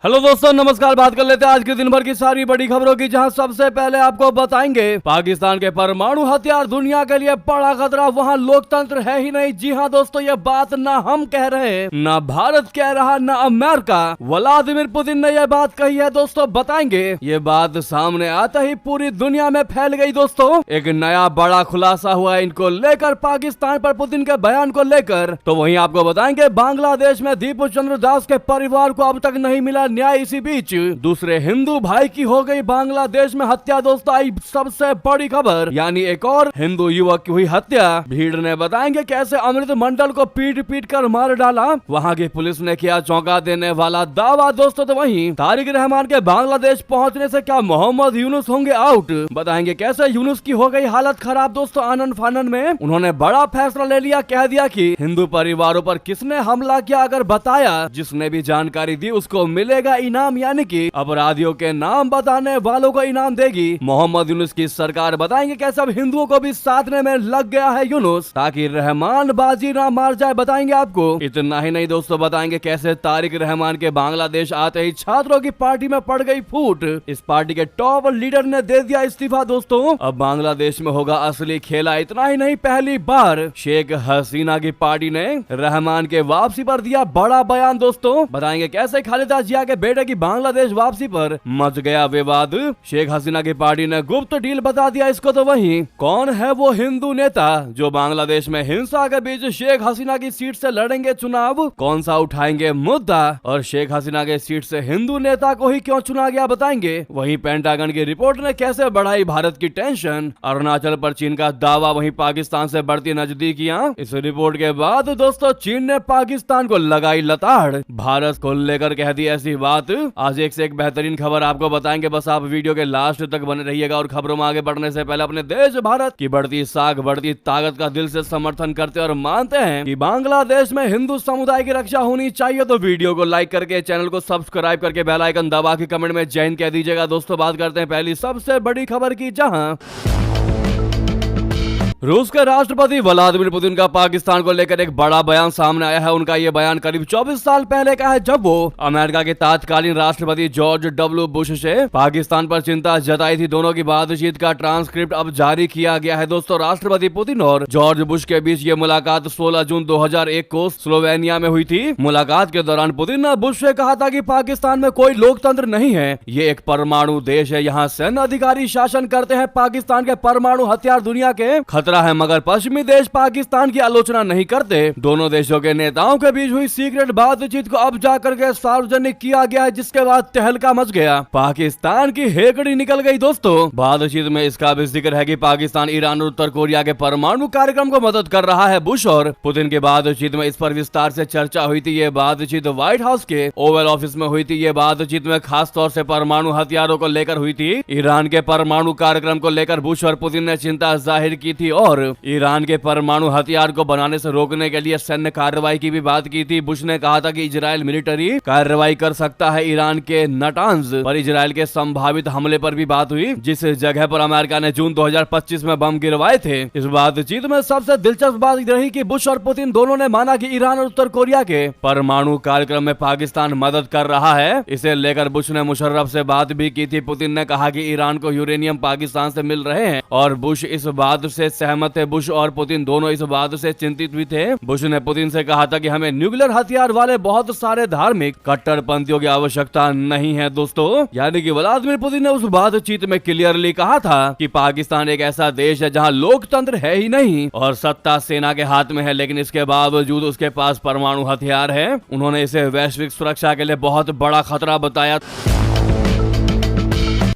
Hello दोस्तों, नमस्कार। बात कर लेते हैं आज के दिन भर की सारी बड़ी खबरों की, जहां सबसे पहले आपको बताएंगे पाकिस्तान के परमाणु हथियार दुनिया के लिए बड़ा खतरा, वहां लोकतंत्र है ही नहीं। जी हां दोस्तों, ये बात ना हम कह रहे हैं, ना भारत कह रहा, ना अमेरिका, व्लादिमीर पुतिन ने यह बात कही है। दोस्तों बताएंगे, ये बात सामने आता ही पूरी दुनिया में फैल गई। दोस्तों एक नया बड़ा खुलासा हुआ है इनको लेकर, पाकिस्तान पर पुतिन के बयान को लेकर। तो वहीं आपको बताएंगे बांग्लादेश में दीपू चंद्र दास के परिवार को अब तक नहीं मिला न्याय। इसी बीच दूसरे हिंदू भाई की हो गई बांग्लादेश में हत्या। दोस्तों आई सबसे बड़ी खबर, यानी एक और हिंदू युवक की हुई हत्या। भीड़ ने बताएंगे कैसे अमृत मंडल को पीट पीट कर मार डाला, वहां की पुलिस ने किया चौंका देने वाला दावा। दोस्तों तो वहीं तारिक रहमान के बांग्लादेश पहुंचने से क्या मोहम्मद यूनुस होंगे आउट, बताएंगे कैसे यूनुस की हो गई हालत खराब। दोस्तों आनन फानन में उन्होंने बड़ा फैसला ले लिया, कह दिया कि हिंदू परिवारों पर किसने हमला किया अगर बताया, जिसने भी जानकारी दी उसको मिलेगा इनाम, यानी कि अपराधियों के नाम बताने वालों को इनाम देगी मोहम्मद यूनुस की सरकार। बताएंगे कैसे अब हिंदुओं को भी साधने में लग गया है यूनुस, ताकि रहमान बाजी ना मार जाए। बताएंगे आपको इतना ही नहीं दोस्तों, बताएंगे कैसे तारिक रहमान के बांग्लादेश आते ही छात्रों की पार्टी में पड़ गई फूट। इस पार्टी के टॉप लीडर ने दे दिया इस्तीफा। दोस्तों अब बांग्लादेश में होगा असली खेला। इतना ही नहीं, पहली बार शेख हसीना की पार्टी ने रहमान के वापसी पर दिया बड़ा बयान। दोस्तों बताएंगे कैसे खालिदा जिया के बेटे की बांग्लादेश वापसी पर मच गया विवाद, शेख हसीना की पार्टी ने गुप्त डील बता दिया इसको। तो वहीं कौन है वो हिंदू नेता जो बांग्लादेश में हिंसा के बीच शेख हसीना की सीट से लड़ेंगे चुनाव, कौन सा उठाएंगे मुद्दा, और शेख हसीना के सीट से हिंदू नेता को ही क्यों चुना गया, बताएंगे। वहीं पेंटागन की रिपोर्ट ने कैसे बढ़ाई भारत की टेंशन, अरुणाचल पर चीन का दावा, वहीं पाकिस्तान से बढ़ती नजदीकियां। इस रिपोर्ट के बाद दोस्तों चीन ने पाकिस्तान को लगाई लताड़, भारत को लेकर कह दी ऐसी बात। आज एक से एक बेहतरीन खबर आपको बताएंगे, बस आप वीडियो के लास्ट तक बने रहिएगा। और खबरों में आगे बढ़ने से पहले अपने देश भारत की बढ़ती साख बढ़ती ताकत का दिल से समर्थन करते और मानते हैं कि बांग्लादेश में हिंदू समुदाय की रक्षा होनी चाहिए, तो वीडियो को लाइक करके चैनल को सब्सक्राइब करके बेल आइकन दबा के कमेंट में जय हिंद कह दीजिएगा। दोस्तों बात करते हैं पहली सबसे बड़ी खबर की, जहां रूस के राष्ट्रपति व्लादिमीर पुतिन का पाकिस्तान को लेकर एक बड़ा बयान सामने आया है। उनका ये बयान करीब 24 साल पहले का है, जब वो अमेरिका के तत्कालीन राष्ट्रपति जॉर्ज डब्ल्यू बुश से पाकिस्तान पर चिंता जताई थी। दोनों की बातचीत का ट्रांसक्रिप्ट अब जारी किया गया है। दोस्तों राष्ट्रपति पुतिन और जॉर्ज बुश के बीच ये मुलाकात 16 जून 2001 को स्लोवेनिया में हुई थी। मुलाकात के दौरान पुतिन ने बुश से कहा था कि पाकिस्तान में कोई लोकतंत्र नहीं है, ये एक परमाणु देश है, यहाँ सैन्य अधिकारी शासन करते हैं, पाकिस्तान के परमाणु हथियार दुनिया के खतरा है, मगर पश्चिमी देश पाकिस्तान की आलोचना नहीं करते। दोनों देशों के नेताओं के बीच हुई सीक्रेट बातचीत को अब जाकर के सार्वजनिक किया गया है, जिसके बाद तहलका मच गया, पाकिस्तान की हेकड़ी निकल गई। दोस्तों बातचीत में इसका भी जिक्र है कि पाकिस्तान ईरान और उत्तर कोरिया के परमाणु कार्यक्रम को मदद कर रहा है। बुश और पुतिन की बातचीत में इस पर विस्तार से चर्चा हुई थी। ये बातचीत व्हाइट हाउस के ओवल ऑफिस में हुई थी। ये बातचीत में खास तौर से परमाणु हथियारों को लेकर हुई थी। ईरान के परमाणु कार्यक्रम को लेकर बुश और पुतिन ने चिंता जाहिर की थी और ईरान के परमाणु हथियार को बनाने से रोकने के लिए सैन्य कार्रवाई की भी बात की थी। बुश ने कहा था कि इजराइल मिलिट्री कार्रवाई कर सकता है ईरान के नटांज पर। इजराइल के संभावित हमले पर भी बात हुई, जिस जगह पर अमेरिका ने जून 2025 में बम गिरवाए थे। इस बातचीत में सबसे दिलचस्प बात रही कि बुश और पुतिन दोनों ने माना कि ईरान और उत्तर कोरिया के परमाणु कार्यक्रम में पाकिस्तान मदद कर रहा है। इसे लेकर बुश ने मुशर्रफ से बात भी की थी। पुतिन ने कहा कि ईरान को यूरेनियम पाकिस्तान से मिल रहे हैं और बुश इस बात से सहमत थे। बुश और पुतिन दोनों इस बात से चिंतित भी थे। बुश ने पुतिन से कहा था कि हमें न्यूक्लियर हथियार वाले बहुत सारे धार्मिक कट्टरपंथियों की आवश्यकता नहीं है। दोस्तों यानी कि व्लादिमीर पुतिन ने उस बातचीत में क्लियरली कहा था कि पाकिस्तान एक ऐसा देश है जहां लोकतंत्र है ही नहीं और सत्ता सेना के हाथ में है, लेकिन इसके बावजूद उसके पास परमाणु हथियार है। उन्होंने इसे वैश्विक सुरक्षा के लिए बहुत बड़ा खतरा बताया।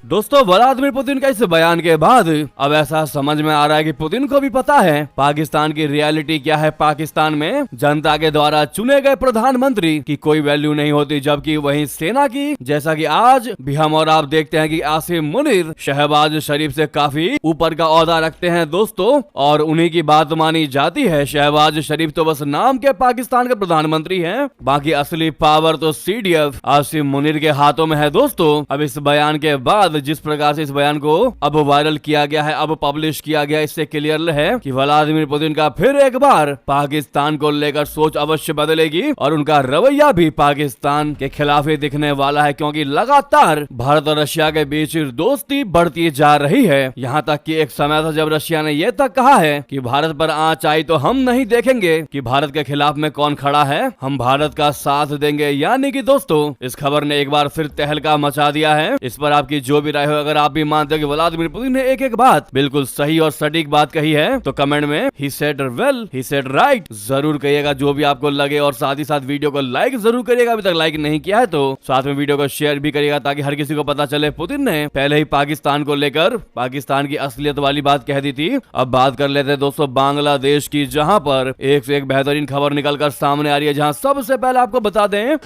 दोस्तों व्लादिमीर पुतिन का इस बयान के बाद अब ऐसा समझ में आ रहा है कि पुतिन को भी पता है पाकिस्तान की रियलिटी क्या है। पाकिस्तान में जनता के द्वारा चुने गए प्रधानमंत्री की कोई वैल्यू नहीं होती, जबकि वहीं सेना की, जैसा कि आज भी हम और आप देखते हैं कि आसिम मुनीर शहबाज शरीफ से काफी ऊपर का ओहदा रखते हैं दोस्तों, और उन्हीं की बात मानी जाती है। शहबाज शरीफ तो बस नाम के पाकिस्तान के प्रधानमंत्री हैं, बाकी असली पावर तो CDF आसिम मुनीर के हाथों में है। दोस्तों अब इस बयान के बाद जिस प्रकार से इस बयान को अब वायरल किया गया है, अब पब्लिश किया गया, इससे क्लियर है कि व्लादिमीर पुतिन का फिर एक बार पाकिस्तान को लेकर सोच अवश्य बदलेगी और उनका रवैया भी पाकिस्तान के खिलाफ ही दिखने वाला है, क्योंकि लगातार भारत और रशिया के बीच दोस्ती बढ़ती जा रही है। यहाँ तक कि एक समय था जब रशिया ने यह तक कहा है कि भारत पर आंच आई तो हम नहीं देखेंगे कि भारत के खिलाफ में कौन खड़ा है, हम भारत का साथ देंगे। यानी कि दोस्तों इस खबर ने एक बार फिर तहलका मचा दिया है। इस पर आपकी जो भी राय हो, अगर आप भी मानते हो कि व्लादिमीर पुतिन ने एक एक बात बिल्कुल सही और सटीक बात कही है तो कमेंट में he said well, he said right जरूर कहिएगा जो भी आपको लगे, और साथ ही साथ वीडियो को लाइक जरूर करिएगा, अभी तक लाइक नहीं किया है तो साथ में वीडियो को शेयर भी करिएगा ताकि हर किसी को पता चले पुतिन ने पहले ही पाकिस्तान को लेकर पाकिस्तान की असलियत वाली बात कह दी थी। अब बात कर लेते हैं दोस्तों बांग्लादेश की, जहां पर एक से एक बेहतरीन खबर निकलकर सामने आ रही है। जहां सबसे पहले आपको बता दें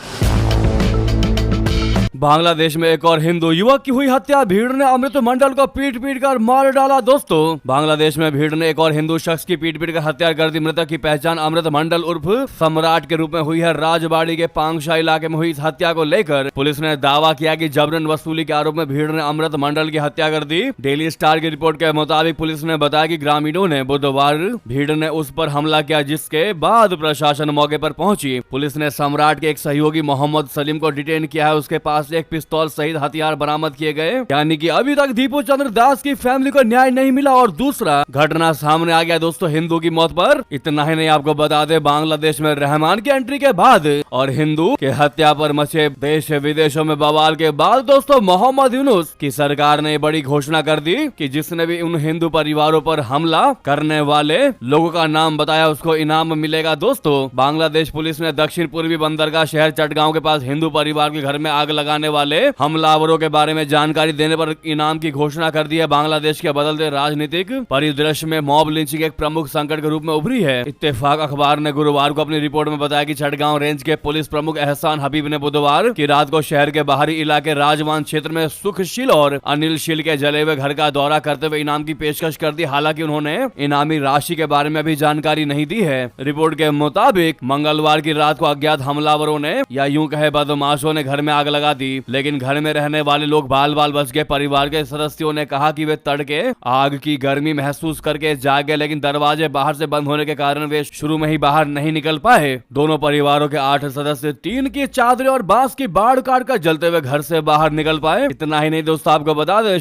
बांग्लादेश में एक और हिंदू युवक की हुई हत्या, भीड़ ने अमृत मंडल को पीट पीट कर मार डाला। दोस्तों बांग्लादेश में भीड़ ने एक और हिंदू शख्स की पीट पीट कर हत्या कर दी। मृतक की पहचान अमृत मंडल उर्फ सम्राट के रूप में हुई है। राजबाड़ी के पांगशा इलाके में हुई इस हत्या को लेकर पुलिस ने दावा किया कि जबरन वसूली के आरोप में भीड़ ने अमृत मंडल की हत्या कर दी। डेली स्टार की रिपोर्ट के मुताबिक पुलिस ने बताया कि ग्रामीणों ने बुधवार भीड़ ने उस पर हमला किया, जिसके बाद प्रशासन मौके पर पहुंची। पुलिस ने सम्राट के एक सहयोगी मोहम्मद सलीम को डिटेन किया है। उसके पास एक पिस्तौल सहित हथियार बरामद किए गए। यानी कि अभी तक दीपू चंद्र दास की फैमिली को न्याय नहीं मिला। और दूसरा घटना सामने आ गया दोस्तों हिंदू की मौत पर। इतना ही नहीं, आपको बता दे बांग्लादेश में रहमान की एंट्री के बाद और हिंदू के हत्या पर मचे देश विदेशों में बवाल के बाद दोस्तों मोहम्मद यूनुस की सरकार ने बड़ी घोषणा कर दी कि जिसने भी उन हिंदू परिवारों पर हमला करने वाले लोगों का नाम बताया उसको इनाम मिलेगा। दोस्तों बांग्लादेश पुलिस ने दक्षिण पूर्वी बंदरगाह शहर चटगांव के पास हिंदू परिवार के घर में आग लगाने वाले हमलावरों के बारे में जानकारी देने पर इनाम की घोषणा कर दी है। बांग्लादेश के बदलते राजनीतिक परिदृश्य में मॉब लिंचिंग एक प्रमुख संकट के रूप में उभरी है। इत्तेफाक अखबार ने गुरुवार को अपनी रिपोर्ट में बताया कि चटगांव रेंज के पुलिस प्रमुख एहसान हबीब ने बुधवार की रात को शहर के बाहरी इलाके राजवान क्षेत्र में सुखशील और अनिल शील के जले हुए घर का दौरा करते हुए इनाम की पेशकश कर दी। हालांकि उन्होंने इनामी राशि के बारे में भी जानकारी नहीं दी है। रिपोर्ट के मुताबिक मंगलवार की रात को अज्ञात हमलावरों ने या यूं कहे बदमाशों ने घर में आग लगा दी, लेकिन घर में रहने वाले लोग बाल बाल बच गए। परिवार के सदस्यों ने कहा कि वे तड़के आग की गर्मी महसूस करके जाग गए, लेकिन दरवाजे बाहर से बंद होने के कारण वे शुरू में ही बाहर नहीं निकल पाए। दोनों परिवारों के 8 सदस्य टीन की चादरें और बांस की बाड़ काट कर जलते हुए घर से बाहर निकल पाए। इतना ही नहीं दोस्तों, आपको बता दें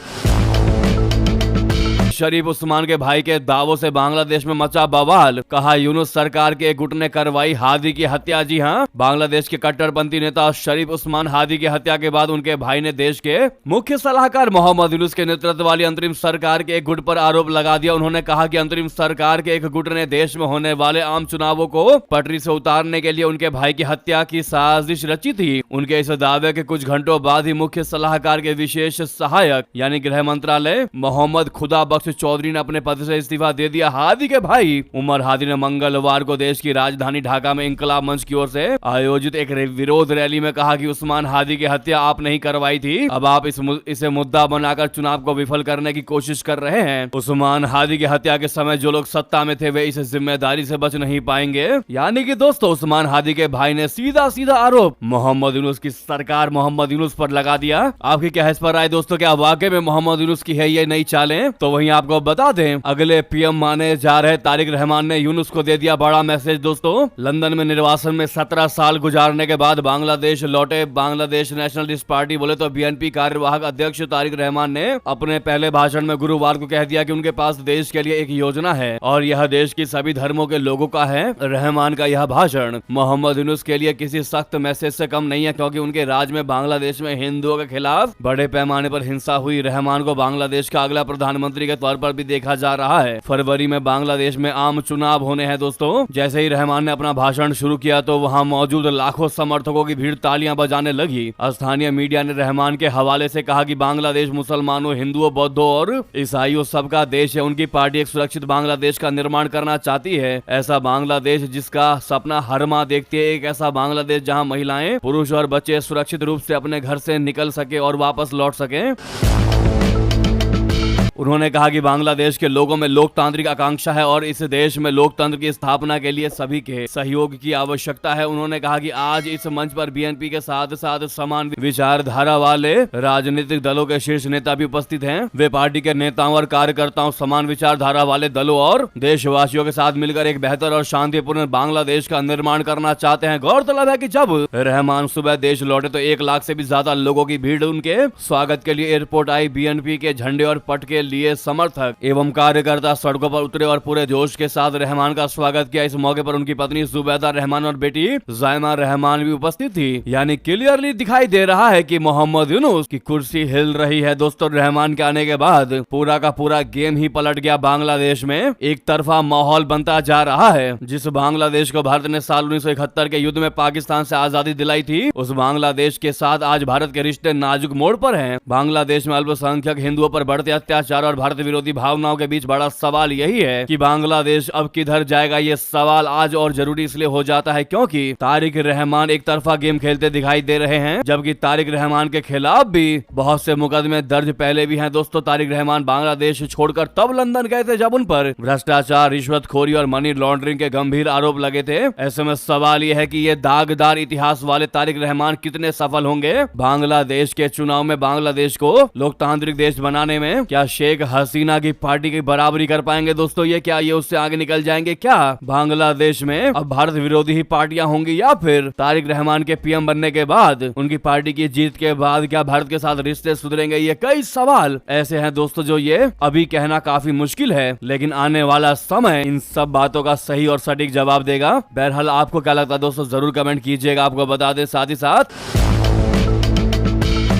शरीफ उस्मान के भाई के दावों से बांग्लादेश में मचा बवाल। कहा यूनुस सरकार के एक गुट ने करवाई हादी की हत्या। जी हां, बांग्लादेश के कट्टरपंथी नेता शरीफ उस्मान हादी की हत्या के बाद उनके भाई ने देश के मुख्य सलाहकार मोहम्मद यूनुस के नेतृत्व वाली अंतरिम सरकार के एक गुट पर आरोप लगा दिया। उन्होंने कहा कि अंतरिम सरकार के एक गुट ने देश में होने वाले आम चुनावों को पटरी से उतारने के लिए उनके भाई की हत्या की साजिश रची थी। उनके इस दावे के कुछ घंटों बाद ही मुख्य सलाहकार के विशेष सहायक यानी गृह मंत्रालय मोहम्मद खुदा बख्श चौधरी ने अपने पद से इस्तीफा दे दिया। हादी के भाई उमर हादी ने मंगलवार को देश की राजधानी ढाका में इंकलाब मंच की ओर से आयोजित एक विरोध रैली में कहा कि उस्मान हादी की हत्या आप नहीं करवाई थी, अब आप इसे मुद्दा बनाकर चुनाव को विफल करने की कोशिश कर रहे हैं। उस्मान हादी की हत्या के समय जो लोग सत्ता में थे वे इस जिम्मेदारी से बच नहीं पाएंगे। यानी कि दोस्तों उस्मान हादी के भाई ने सीधा सीधा आरोप मोहम्मद यूनुस की सरकार मोहम्मद यूनुस पर लगा दिया। आपकी क्या इस पर राय दोस्तों, क्या वाकई में मोहम्मद यूनुस की है ये नई चालें? तो वहीं आपको बता दें अगले पीएम माने जा रहे तारिक रहमान ने यूनुस को दे दिया बड़ा मैसेज। दोस्तों लंदन में निर्वासन में 17 साल गुजारने के बाद बांग्लादेश लौटे बांग्लादेश नेशनलिस्ट पार्टी बोले तो बीएनपी कार्यवाहक अध्यक्ष तारिक रहमान ने अपने पहले भाषण में गुरुवार को कह दिया कि उनके पास देश के लिए एक योजना है और यह देश की सभी धर्मों के लोगों का है। रहमान का यह भाषण मोहम्मद यूनुस के लिए किसी सख्त मैसेज से कम नहीं है, क्योंकि उनके राज में बांग्लादेश में हिंदुओं के खिलाफ बड़े पैमाने पर हिंसा हुई। रहमान को बांग्लादेश का अगला प्रधानमंत्री के तौर पर भी देखा जा रहा है। फरवरी में बांग्लादेश में आम चुनाव होने हैं दोस्तों। जैसे ही रहमान ने अपना भाषण शुरू किया तो वहां मौजूद लाखों समर्थकों की भीड़ तालियां बजाने लगी। स्थानीय मीडिया ने रहमान के हवाले से कहा कि बांग्लादेश मुसलमानों, हिंदुओं, बौद्धों और ईसाइयों सबका देश है। उनकी पार्टी एक सुरक्षित बांग्लादेश का निर्माण करना चाहती है, ऐसा बांग्लादेश जिसका सपना हर माँ देखती है, एक ऐसा बांग्लादेश जहाँ महिलाएं, पुरुष और बच्चे सुरक्षित रूप से अपने घर से निकल सके और वापस लौट सके। उन्होंने कहा कि बांग्लादेश के लोगों में लोकतांत्रिक आकांक्षा है और इस देश में लोकतंत्र की स्थापना के लिए सभी के सहयोग की आवश्यकता है। उन्होंने कहा कि आज इस मंच पर बीएनपी के साथ साथ समान विचारधारा वाले राजनीतिक दलों के शीर्ष नेता भी उपस्थित हैं। वे पार्टी के नेताओं और कार्यकर्ताओं, समान विचारधारा वाले दलों और देशवासियों के साथ मिलकर एक बेहतर और शांतिपूर्ण बांग्लादेश का निर्माण करना चाहते हैं। गौरतलब है कि जब रहमान सुबह देश लौटे तो 1 लाख से भी ज्यादा लोगों की भीड़ उनके स्वागत के लिए एयरपोर्ट आई। बीएनपी के झंडे और पट के लिए समर्थक एवं कार्यकर्ता सड़कों पर उतरे और पूरे जोश के साथ रहमान का स्वागत किया। इस मौके पर उनकी पत्नी जुबैदा रहमान और बेटी जायमा रहमान भी उपस्थित थी। यानी क्लियरली दिखाई दे रहा है कि मोहम्मद यूनुस की कुर्सी हिल रही है। दोस्तों, रहमान के आने के बाद पूरा का पूरा गेम ही पलट गया। बांग्लादेश में एक तरफा माहौल बनता जा रहा है। जिस बांग्लादेश को भारत ने साल 1971 के युद्ध में पाकिस्तान से आजादी दिलाई थी, उस बांग्लादेश के साथ आज भारत के रिश्ते नाजुक मोड़ पर हैं। बांग्लादेश में अल्पसंख्यक हिंदुओं पर बढ़ते अत्याचार और भारत विरोधी भावनाओं के बीच बड़ा सवाल यही है कि बांग्लादेश अब किधर जाएगा। ये सवाल आज और जरूरी इसलिए हो जाता है क्योंकि तारिक रहमान एक तरफा गेम खेलते दिखाई दे रहे हैं, जबकि तारिक रहमान के खिलाफ भी बहुत से मुकदमे दर्ज पहले भी हैं। दोस्तों, तारिक रहमान बांग्लादेश छोड़कर तब लंदन गए थे जब उन पर भ्रष्टाचार, रिश्वतखोरी और मनी लॉन्ड्रिंग के गंभीर आरोप लगे थे। ऐसे में सवाल यह है कि ये दागदार इतिहास वाले तारिक रहमान कितने सफल होंगे बांग्लादेश के चुनाव में। बांग्लादेश को लोकतांत्रिक देश बनाने में क्या शेख हसीना की पार्टी की बराबरी कर पाएंगे? दोस्तों, ये उससे आगे निकल जाएंगे? क्या बांग्लादेश में अब भारत विरोधी ही पार्टियां होंगी या फिर तारिक रहमान के पीएम बनने के बाद उनकी पार्टी की जीत के बाद क्या भारत के साथ रिश्ते सुधरेंगे? ये कई सवाल ऐसे हैं दोस्तों जो ये अभी कहना काफी मुश्किल है, लेकिन आने वाला समय इन सब बातों का सही और सटीक जवाब देगा। बहरहाल, आपको क्या लगता है दोस्तों, जरूर कमेंट कीजिएगा, आपको बता दें। साथ ही साथ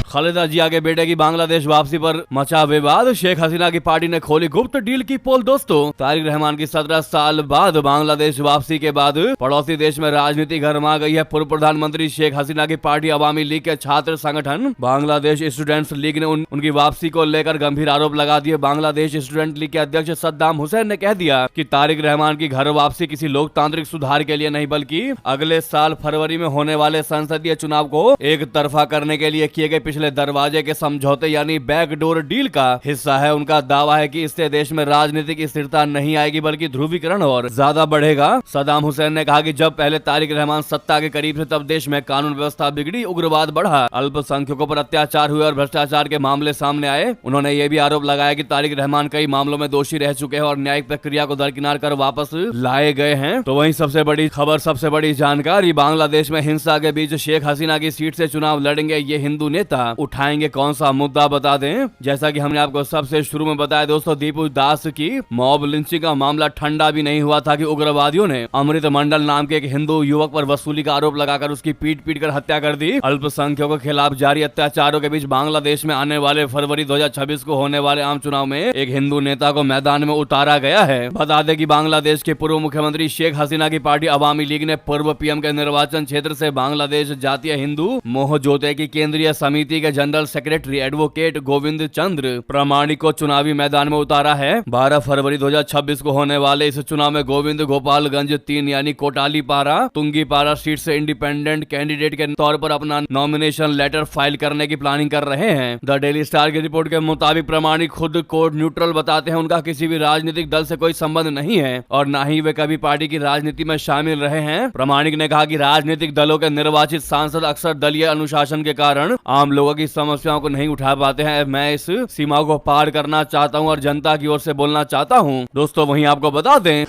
खालिदा जिया के बेटे की बांग्लादेश वापसी पर मचा विवाद। शेख हसीना की पार्टी ने खोली गुप्त डील की पोल। दोस्तों, तारिक रहमान की 17 साल बाद बांग्लादेश वापसी के बाद पड़ोसी देश में राजनीति गरमा गई है। पूर्व प्रधानमंत्री शेख हसीना की पार्टी अवामी लीग के छात्र संगठन बांग्लादेश स्टूडेंट्स लीग ने उनकी वापसी को लेकर गंभीर आरोप लगा दिए। बांग्लादेश स्टूडेंट लीग के अध्यक्ष सद्दाम हुसैन ने कह दिया कि तारिक रहमान की घर वापसी किसी लोकतांत्रिक सुधार के लिए नहीं, बल्कि अगले साल फरवरी में होने वाले संसदीय चुनाव को एक तरफा करने के लिए किए गए पिछले दरवाजे के समझौते यानी बैकडोर डील का हिस्सा है। उनका दावा है कि इससे देश में राजनीतिक स्थिरता नहीं आएगी बल्कि ध्रुवीकरण और ज्यादा बढ़ेगा। सद्दाम हुसैन ने कहा कि जब पहले तारिक रहमान सत्ता के करीब थे तब देश में कानून व्यवस्था बिगड़ी, उग्रवाद बढ़ा, अल्पसंख्यकों पर अत्याचार हुए और भ्रष्टाचार के मामले सामने आए। उन्होंने ये भी आरोप लगाया कि तारिक रहमान कई मामलों में दोषी रह चुके हैं और न्यायिक प्रक्रिया को दरकिनार कर वापस लाए गए हैं। तो वहीं सबसे बड़ी खबर, सबसे बड़ी जानकारी, बांग्लादेश में हिंसा के बीच शेख हसीना की सीट से चुनाव लड़ेंगे ये हिंदू नेता। उठाएंगे कौन सा मुद्दा, बता दें। जैसा कि हमने आपको सबसे शुरू में बताया दोस्तों, दीपू दास की मॉब लिंचिंग का मामला ठंडा भी नहीं हुआ था कि उग्रवादियों ने अमृत मंडल नाम के एक हिंदू युवक पर वसूली का आरोप लगाकर उसकी पीट कर हत्या कर दी। अल्पसंख्यकों के खिलाफ जारी अत्याचारों के बीच बांग्लादेश में आने वाले फरवरी 2026 को होने वाले आम चुनाव में एक हिंदू नेता को मैदान में उतारा गया है। बता दें कि बांग्लादेश के पूर्व मुख्यमंत्री शेख हसीना की पार्टी अवामी लीग ने पूर्व पीएम के निर्वाचन क्षेत्र से बांग्लादेश जातीय हिंदू मोहजोते की केंद्रीय समिति के जनरल सेक्रेटरी एडवोकेट गोविंद चंद्र प्रमाणिक को चुनावी मैदान में उतारा है। 12 फरवरी 2026 को होने वाले इस चुनाव में गोविंद गोपालगंज 3 यानी कोटालीपारा तुंगीपारा सीट से इंडिपेंडेंट कैंडिडेट के तौर पर अपना नॉमिनेशन लेटर फाइल करने की प्लानिंग कर रहे हैं। द डेली स्टार की रिपोर्ट के मुताबिक प्रमाणिक खुद को न्यूट्रल बताते हैं। उनका किसी भी राजनीतिक दल से कोई संबंध नहीं है और न ही वे कभी पार्टी की राजनीति में शामिल रहे हैं। प्रमाणिक ने कहा कि राजनीतिक दलों के निर्वाचित सांसद अक्सर दलीय अनुशासन के कारण आम लोगों की समस्याओं को नहीं उठा पाते हैं। मैं इस सीमा को पार करना चाहता हूं और जनता की ओर से बोलना चाहता हूं। दोस्तों, वहीं आपको बता दें,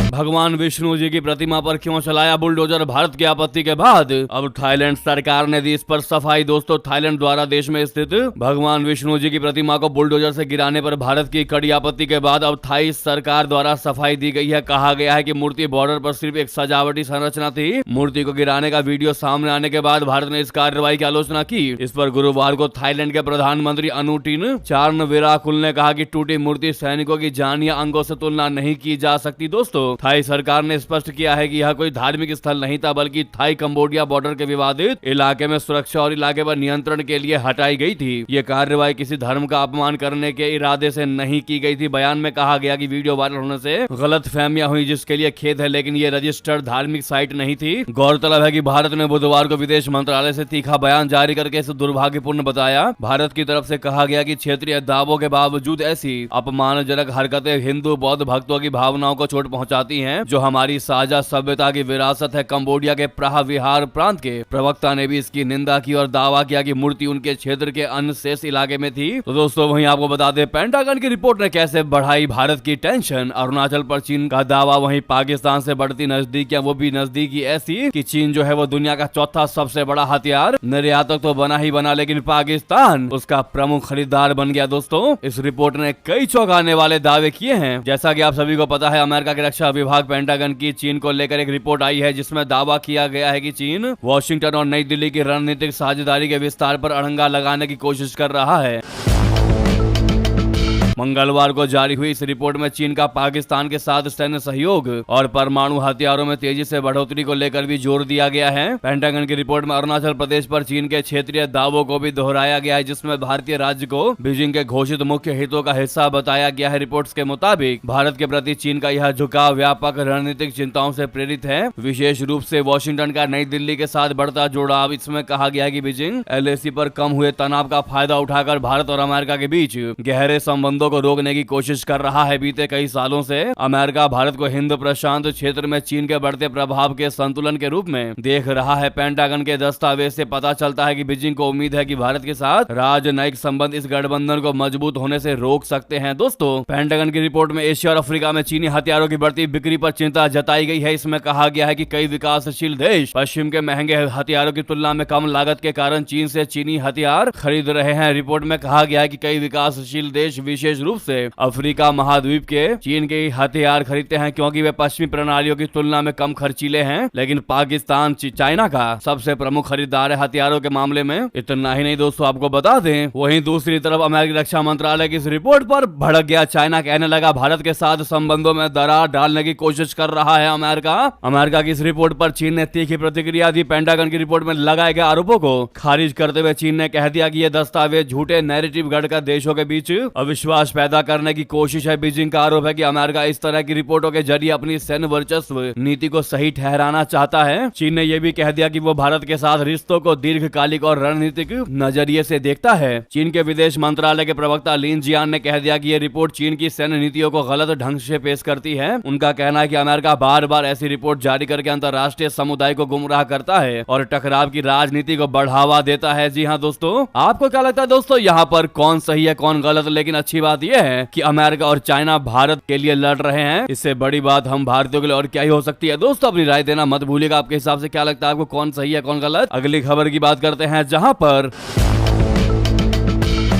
भगवान विष्णु जी की प्रतिमा पर क्यों चलाया बुलडोजर? भारत की आपत्ति के बाद अब थाईलैंड सरकार ने दी इस पर सफाई। दोस्तों, थाईलैंड द्वारा देश में स्थित भगवान विष्णु जी की प्रतिमा को बुलडोजर से गिराने पर भारत की कड़ी आपत्ति के बाद अब थाई सरकार द्वारा सफाई दी गई है। कहा गया है कि मूर्ति बॉर्डर पर सिर्फ एक सजावटी संरचना थी। मूर्ति को गिराने का वीडियो सामने आने के बाद भारत ने इस कार्रवाई की आलोचना की। इस पर गुरुवार को थाईलैंड के प्रधानमंत्री अनुटिन चार्नविराकुल ने कहा कि टूटी मूर्ति सैनिकों की जान या अंगों से तुलना नहीं की जा सकती। दोस्तों, थाई सरकार ने स्पष्ट किया है कि यह कोई धार्मिक स्थल नहीं था, बल्कि थाई कंबोडिया बॉर्डर के विवादित इलाके में सुरक्षा और इलाके पर नियंत्रण के लिए हटाई गई थी। ये कार्रवाई किसी धर्म का अपमान करने के इरादे से नहीं की गई थी। बयान में कहा गया कि वीडियो वायरल होने से गलतफहमियां हुई, जिसके लिए खेद है, लेकिन ये रजिस्टर्ड धार्मिक साइट नहीं थी। गौरतलब है कि भारत ने बुधवार को विदेश मंत्रालय से तीखा बयान जारी करके इसे दुर्भाग्यपूर्ण बताया। भारत की तरफ से कहा गया कि क्षेत्रीय दावों के बावजूद ऐसी अपमानजनक हरकतें हिंदू बौद्ध भक्तों की भावनाओं को चोट पहुंचाती हैं, जो हमारी साझा सभ्यता की विरासत है। कंबोडिया के प्राह विहार प्रांत के प्रवक्ता ने भी इसकी निंदा की और दावा किया कि मूर्ति उनके क्षेत्र के अन्य शेष इलाके में थी। तो दोस्तों वहीं आपको बता दें, पेंटागन की रिपोर्ट ने कैसे बढ़ाई भारत की टेंशन। अरुणाचल पर चीन का दावा, वहीं पाकिस्तान से बढ़ती नजदीकियां, वो भी नजदीकी ऐसी कि चीन जो है वो दुनिया का चौथा सबसे बड़ा हथियार निर्यातक तो बना ही बना, लेकिन पाकिस्तान उसका प्रमुख खरीदार बन गया। दोस्तों इस रिपोर्ट ने कई चौंकाने वाले दावे किए हैं। जैसा कि आप सभी को पता है, अमेरिका के रक्षा विभाग पेंटागन की चीन को लेकर एक रिपोर्ट आई है, जिसमें दावा किया गया है कि चीन वॉशिंगटन और नई दिल्ली की रणनीतिक साझेदारी के विस्तार पर अड़ंगा लगाने की कोशिश कर रहा है। मंगलवार को जारी हुई इस रिपोर्ट में चीन का पाकिस्तान के साथ सैन्य सहयोग और परमाणु हथियारों में तेजी से बढ़ोतरी को लेकर भी जोर दिया गया है। पेंटागन की रिपोर्ट में अरुणाचल प्रदेश पर चीन के क्षेत्रीय दावों को भी दोहराया गया है, जिसमें भारतीय राज्य को बीजिंग के घोषित मुख्य हितों का हिस्सा बताया गया है। रिपोर्ट्स के मुताबिक भारत के प्रति चीन का यह झुकाव व्यापक रणनीतिक चिंताओं से प्रेरित है, विशेष रूप से वॉशिंगटन का नई दिल्ली के साथ बढ़ता जुड़ाव। इसमें कहा गया है कि बीजिंग एलएसी पर कम हुए तनाव का फायदा उठाकर भारत और अमेरिका के बीच गहरे संबंधों को रोकने की कोशिश कर रहा है। बीते कई सालों से अमेरिका भारत को हिंद प्रशांत क्षेत्र में चीन के बढ़ते प्रभाव के संतुलन के रूप में देख रहा है। पेंटागन के दस्तावेज से पता चलता है कि बीजिंग को उम्मीद है कि भारत के साथ राजनयिक संबंध इस गठबंधन को मजबूत होने से रोक सकते हैं। दोस्तों पेंटागन की रिपोर्ट में एशिया और अफ्रीका में चीनी हथियारों की बढ़ती बिक्री पर चिंता जताई गई है। इसमें कहा गया है कि कई विकासशील देश पश्चिम के महंगे हथियारों की तुलना में कम लागत के कारण चीन से चीनी हथियार खरीद रहे हैं। रिपोर्ट में कहा गया है कि कई विकासशील देश विशेष रूप से अफ्रीका महाद्वीप के चीन के हथियार खरीदते हैं, क्योंकि वे पश्चिमी प्रणालियों की तुलना में कम खर्चीले हैं। लेकिन पाकिस्तान चाइना का सबसे प्रमुख खरीदार है हथियारों के मामले में। इतना ही नहीं दोस्तों, आपको बता दें, वहीं दूसरी तरफ अमेरिकी रक्षा मंत्रालय की इस रिपोर्ट पर भड़क गया चाइना। कहने लगा भारत के साथ संबंधों में दरार डालने की कोशिश कर रहा है अमेरिका की इस रिपोर्ट पर चीन ने तीखी प्रतिक्रिया दी। पेंटागन की रिपोर्ट में लगाए गए आरोपों को खारिज करते हुए चीन ने कह दिया कि यह दस्तावेज झूठे नैरेटिव गढ़कर देशों के बीच अविश्वास पैदा करने की कोशिश है। बीजिंग का आरोप है कि अमेरिका इस तरह की रिपोर्टों के जरिए अपनी सैन्य वर्चस्व नीति को सही ठहराना चाहता है। चीन ने यह भी कह दिया कि वो भारत के साथ रिश्तों को दीर्घकालिक और रणनीतिक नजरिए से देखता है। चीन के विदेश मंत्रालय के प्रवक्ता लिन जियान ने कह दिया कि यह रिपोर्ट चीन की सैन्य नीतियों को गलत ढंग से पेश करती है। उनका कहना है कि अमेरिका बार बार ऐसी रिपोर्ट जारी करके अंतर्राष्ट्रीय समुदाय को गुमराह करता है और टकराव की राजनीति को बढ़ावा देता है। जी हाँ दोस्तों, आपको क्या लगता है दोस्तों, यहाँ पर कौन सही है कौन गलत? लेकिन अच्छी बात यह है कि अमेरिका और चाइना भारत के लिए लड़ रहे हैं। इससे बड़ी बात हम भारतीयों के लिए और क्या ही हो सकती है। दोस्तों अपनी राय देना मत भूलिएगा। आपके हिसाब से क्या लगता है, आपको कौन सही है कौन गलत? अगली खबर की बात करते हैं, जहां पर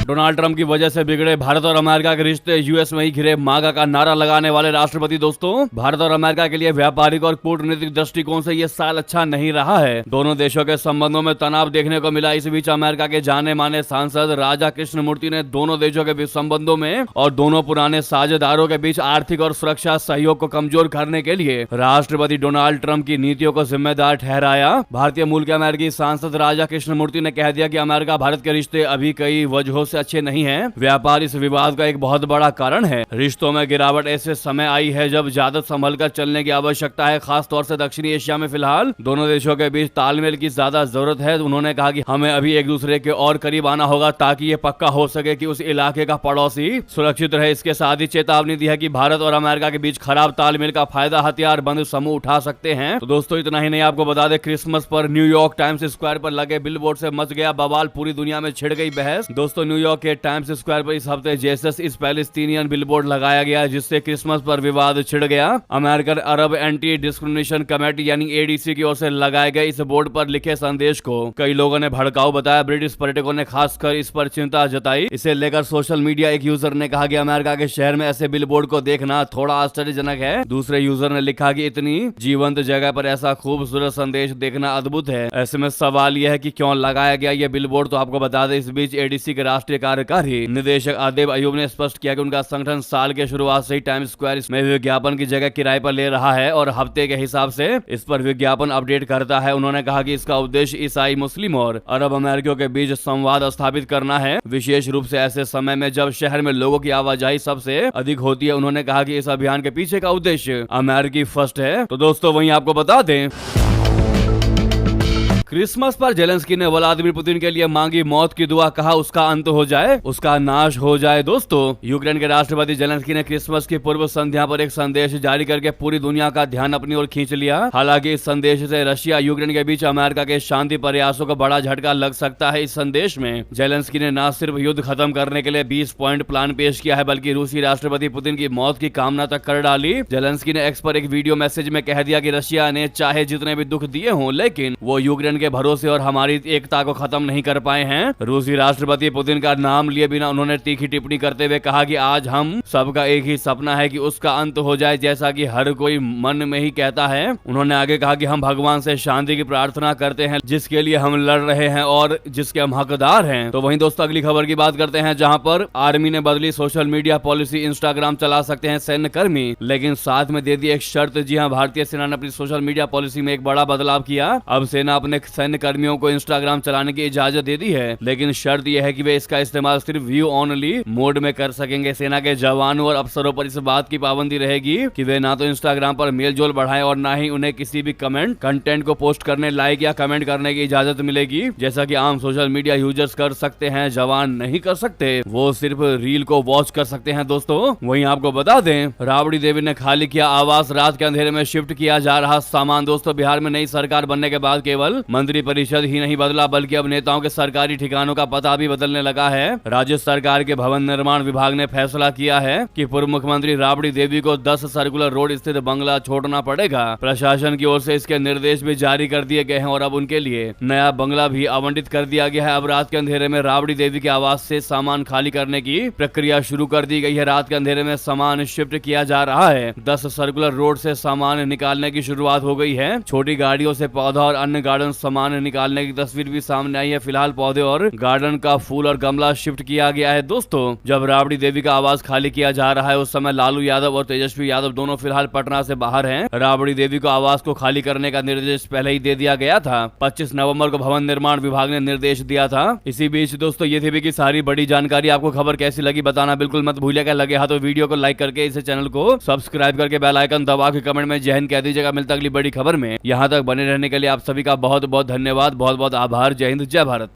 डोनाल्ड ट्रंप की वजह से बिगड़े भारत और अमेरिका के रिश्ते, यूएस में ही घिरे मागा का नारा लगाने वाले राष्ट्रपति। दोस्तों भारत और अमेरिका के लिए व्यापारिक और कूटनीतिक दृष्टिकोण से यह साल अच्छा नहीं रहा है। दोनों देशों के संबंधों में तनाव देखने को मिला। इस बीच अमेरिका के जाने माने सांसद राजा कृष्णमूर्ति ने दोनों देशों के बीच संबंधों में और दोनों पुराने साझेदारों के बीच आर्थिक और सुरक्षा सहयोग को कमजोर करने के लिए राष्ट्रपति डोनाल्ड ट्रंप की नीतियों को जिम्मेदार ठहराया। भारतीय मूल के अमेरिकी सांसद राजा कृष्णमूर्ति ने कह दिया कि अमेरिका भारत के रिश्ते अभी कई वजहों से अच्छे नहीं हैं। व्यापार इस विवाद का एक बहुत बड़ा कारण है। रिश्तों में गिरावट ऐसे समय आई है जब ज्यादा संभल कर चलने की आवश्यकता है, खासतौर से दक्षिणी एशिया में। फिलहाल दोनों देशों के बीच तालमेल की ज्यादा जरूरत है। उन्होंने कहा कि हमें अभी एक दूसरे के और करीब आना होगा ताकि ये पक्का हो सके कि उस इलाके का पड़ोसी सुरक्षित रहे। इसके साथ ही चेतावनी दी है कि भारत और अमेरिका के बीच खराब तालमेल का फायदा हथियार बंद समूह उठा सकते हैं। तो दोस्तों इतना ही नहीं, आपको बता दें, क्रिसमस पर न्यूयॉर्क टाइम्स स्क्वायर पर लगे बिलबोर्ड से मच गया बवाल। पूरी दुनिया में छिड़ गई बहस। दोस्तों न्यूयॉर्क के टाइम्स स्क्वायर पर इस हफ्ते जेसस इस पैलेस्टीनियन बिलबोर्ड लगाया गया, जिससे क्रिसमस पर विवाद छिड़ गया। अमेरिकन अरब एंटी डिस्क्रिमिनेशन कमेटी यानी एडीसी की ओर से लगाए गए इस बोर्ड पर लिखे संदेश को कई लोगों ने भड़काऊ बताया। ब्रिटिश पर्यटकों ने खासकर इस पर चिंता जताई। इसे लेकर सोशल मीडिया एक यूजर ने कहा कि अमेरिका के शहर में ऐसे बिलबोर्ड को देखना थोड़ा आश्चर्यजनक है। दूसरे यूजर ने लिखा कि इतनी जीवंत जगह पर ऐसा खूबसूरत संदेश देखना अद्भुत है। ऐसे में सवाल यह है कि क्यों लगाया गया ये बिलबोर्ड। तो आपको बता दें, इस बीच एडीसी के राष्ट्रीय राष्ट्रीय कार्यकारी निदेशक आदिब अयूब ने स्पष्ट किया कि उनका संगठन साल के शुरुआत से ही टाइम्स स्क्वायर में विज्ञापन की जगह किराए पर ले रहा है और हफ्ते के हिसाब से इस पर विज्ञापन अपडेट करता है। उन्होंने कहा कि इसका उद्देश्य ईसाई, मुस्लिम और अरब अमेरिकियों के बीच संवाद स्थापित करना है, विशेष रूप से ऐसे समय में जब शहर में लोगों की आवाजाही सबसे अधिक होती है। उन्होंने कहा कि इस अभियान के पीछे का उद्देश्य अमेरिकी फर्स्ट है। तो दोस्तों वहीं आपको बता दें, क्रिसमस पर जेलेंस्की ने व्लादिमीर पुतिन के लिए मांगी मौत की दुआ, कहा उसका अंत हो जाए, उसका नाश हो जाए। दोस्तों यूक्रेन के राष्ट्रपति जेलेंस्की ने क्रिसमस की पूर्व संध्या पर एक संदेश जारी करके पूरी दुनिया का ध्यान अपनी ओर खींच लिया। हालांकि इस संदेश से रशिया यूक्रेन के बीच अमेरिका के शांति प्रयासों को बड़ा झटका लग सकता है। इस संदेश में जेलेंस्की ने न सिर्फ युद्ध खत्म करने के लिए 20 पॉइंट प्लान पेश किया है, बल्कि रूसी राष्ट्रपति पुतिन की मौत की कामना तक कर डाली। जेलेंस्की ने एक्स पर एक वीडियो मैसेज में कह दिया कि रशिया ने चाहे जितने भी दुख दिए हों, लेकिन वो यूक्रेन के भरोसे और हमारी एकता को खत्म नहीं कर पाए हैं। रूसी राष्ट्रपति पुतिन का नाम लिए बिना उन्होंने तीखी टिप्पणी करते हुए कहा कि आज हम सबका एक ही सपना है कि उसका अंत हो जाए, जैसा कि हर कोई मन में ही कहता है। उन्होंने आगे कहा कि हम भगवान से शांति की प्रार्थना करते हैं, जिसके लिए हम लड़ रहे हैं और जिसके हम हकदार हैं। तो वहीं दोस्तों अगली खबर की बात करते हैं, जहां पर आर्मी ने बदली सोशल मीडिया पॉलिसी। इंस्टाग्राम चला सकते हैं सैन्य कर्मी, लेकिन साथ में दे दी एक शर्त। जी हां, भारतीय सेना ने अपनी सोशल मीडिया पॉलिसी में एक बड़ा बदलाव किया। अब सेना अपने सैन्य कर्मियों को इंस्टाग्राम चलाने की इजाजत दे दी है, लेकिन शर्त यह है कि वे इसका इस्तेमाल सिर्फ व्यू ओनली मोड में कर सकेंगे। सेना के जवानों और अफसरों पर इस बात की पाबंदी रहेगी कि वे ना तो इंस्टाग्राम पर मेल जोल बढ़ाएं और ना ही उन्हें किसी भी कंटेंट को पोस्ट करने, लाइक या कमेंट करने की इजाजत मिलेगी, जैसा कि आम सोशल मीडिया यूजर्स कर सकते हैं। जवान नहीं कर सकते, वो सिर्फ रील को वॉच कर सकते हैं। दोस्तों वहीं आपको बता दें, राबड़ी देवी ने खाली किया आवास, रात के अंधेरे में शिफ्ट किया जा रहा सामान। दोस्तों बिहार में नई सरकार बनने के बाद केवल मंत्री परिषद ही नहीं बदला, बल्कि अब नेताओं के सरकारी ठिकानों का पता भी बदलने लगा है। राज्य सरकार के भवन निर्माण विभाग ने फैसला किया है कि पूर्व मुख्यमंत्री राबड़ी देवी को 10 सर्कुलर रोड स्थित बंगला छोड़ना पड़ेगा। प्रशासन की ओर से इसके निर्देश भी जारी कर दिए गए हैं और अब उनके लिए नया बंगला भी आवंटित कर दिया गया है। अब रात के अंधेरे में राबड़ी देवी के आवास से सामान खाली करने की प्रक्रिया शुरू कर दी गई है। रात के अंधेरे में सामान शिफ्ट किया जा रहा है। 10 सर्कुलर रोड से सामान निकालने की शुरुआत हो गई है। छोटी गाड़ियों से पौधा और अन्य गार्डन सामान निकालने की तस्वीर भी सामने आई है। फिलहाल पौधे और गार्डन का फूल और गमला शिफ्ट किया गया है। दोस्तों जब राबड़ी देवी का आवास खाली किया जा रहा है, उस समय लालू यादव और तेजस्वी यादव दोनों फिलहाल पटना से बाहर हैं। राबड़ी देवी को आवास को खाली करने का निर्देश पहले ही दे दिया गया था। 25 नवंबर को भवन निर्माण विभाग ने निर्देश दिया था। इसी बीच दोस्तों ये थी कि सारी बड़ी जानकारी। आपको खबर कैसी लगी बताना बिल्कुल मत भूलिएगा। लगे हाथ तो वीडियो को लाइक करके इस चैनल को सब्सक्राइब करके बेल आइकन दबा के कमेंट में जय हिंद कह दीजिएगा। मिलता अगली बड़ी खबर में। यहाँ तक बने रहने के लिए आप सभी का बहुत बहुत धन्यवाद, बहुत बहुत आभार। जय हिंद, जय भारत।